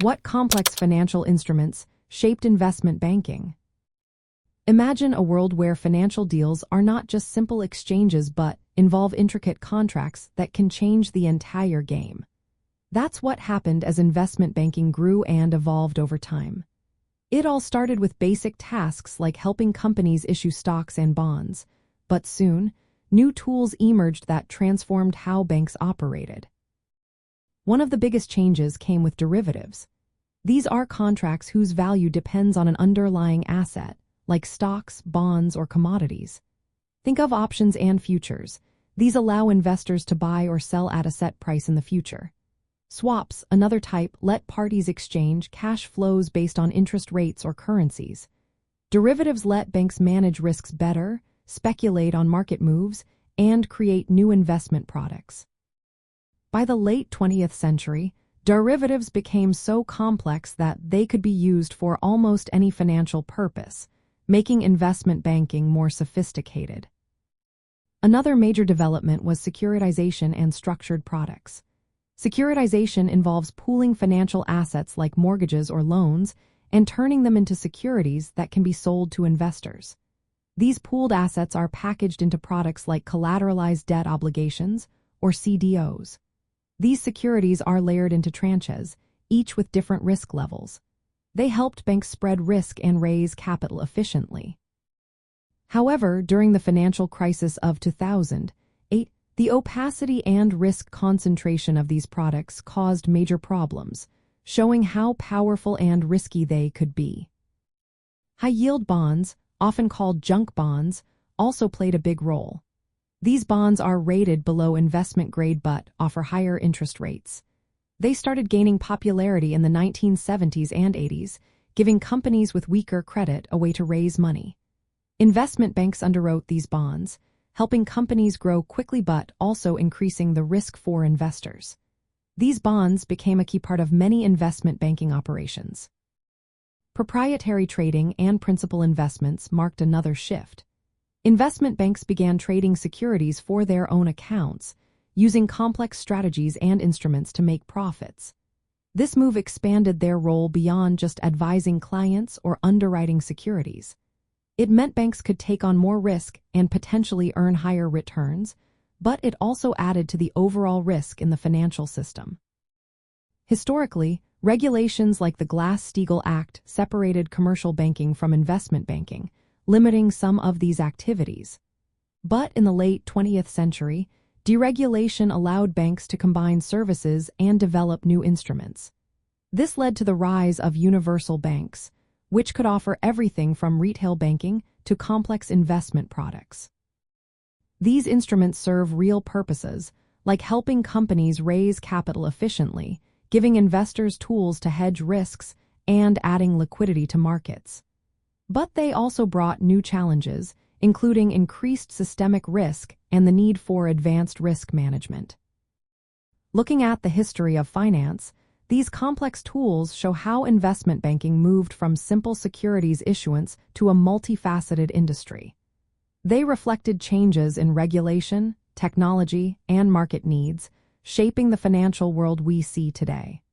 What complex financial instruments shaped investment banking? Imagine a world where financial deals are not just simple exchanges but involve intricate contracts that can change the entire game. That's what happened as investment banking grew and evolved over time. It all started with basic tasks like helping companies issue stocks and bonds, but soon, new tools emerged that transformed how banks operated. One of the biggest changes came with derivatives. These are contracts whose value depends on an underlying asset, like stocks, bonds, or commodities. Think of options and futures. These allow investors to buy or sell at a set price in the future. Swaps, another type, let parties exchange cash flows based on interest rates or currencies. Derivatives let banks manage risks better, speculate on market moves, and create new investment products. By the late 20th century, derivatives became so complex that they could be used for almost any financial purpose, making investment banking more sophisticated. Another major development was securitization and structured products. Securitization involves pooling financial assets like mortgages or loans and turning them into securities that can be sold to investors. These pooled assets are packaged into products like collateralized debt obligations, or CDOs. These securities are layered into tranches, each with different risk levels. They helped banks spread risk and raise capital efficiently. However, during the financial crisis of 2008, the opacity and risk concentration of these products caused major problems, showing how powerful and risky they could be. High-yield bonds, often called junk bonds, also played a big role. These bonds are rated below investment grade but offer higher interest rates. They started gaining popularity in the 1970s and 80s, giving companies with weaker credit a way to raise money. Investment banks underwrote these bonds, helping companies grow quickly but also increasing the risk for investors. These bonds became a key part of many investment banking operations. Proprietary trading and principal investments marked another shift. Investment banks began trading securities for their own accounts, using complex strategies and instruments to make profits. This move expanded their role beyond just advising clients or underwriting securities. It meant banks could take on more risk and potentially earn higher returns, but it also added to the overall risk in the financial system. Historically, regulations like the Glass-Steagall Act separated commercial banking from investment banking, limiting some of these activities. But in the late 20th century, deregulation allowed banks to combine services and develop new instruments. This led to the rise of universal banks, which could offer everything from retail banking to complex investment products. These instruments serve real purposes, like helping companies raise capital efficiently, giving investors tools to hedge risks, and adding liquidity to markets. But they also brought new challenges, including increased systemic risk and the need for advanced risk management. Looking at the history of finance, these complex tools show how investment banking moved from simple securities issuance to a multifaceted industry. They reflected changes in regulation, technology, and market needs, shaping the financial world we see today.